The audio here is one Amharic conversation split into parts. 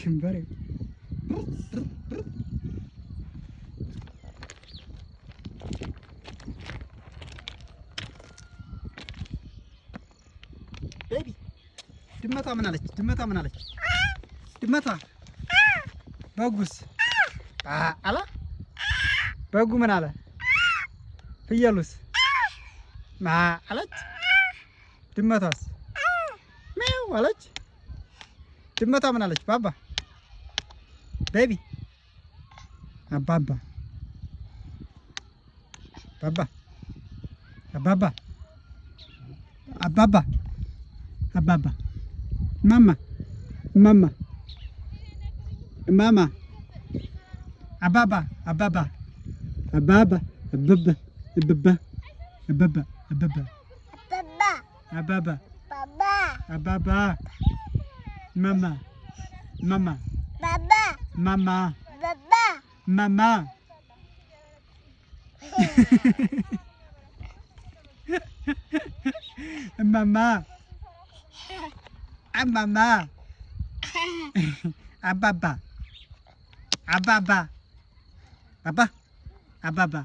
ሽንበሬ ቤቢ ድመቷ ምን አለች? ድመቷ በጉስ አላ በጉ ምን አለ? ፍየሉስ አለች? ድመቷስ ሚው አለች? ድመቷ ምን አለች? ባባ ቤቢ አባባ ባባ አባባ አባባ አባባ ማማ ማማ ማማ አባባ አባባ አባባ አባባ አባባ አባባ አባባ አባባ አባባ ማማ ማማ ማማ ማማ ማማ ማማ አባባ አባባ አባ አባባ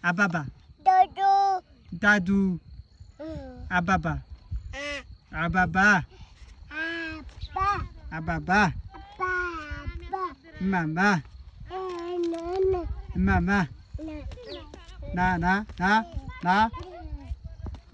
አባባ ዳዱ አባባ አባባ አባባ ማማ ማማ ና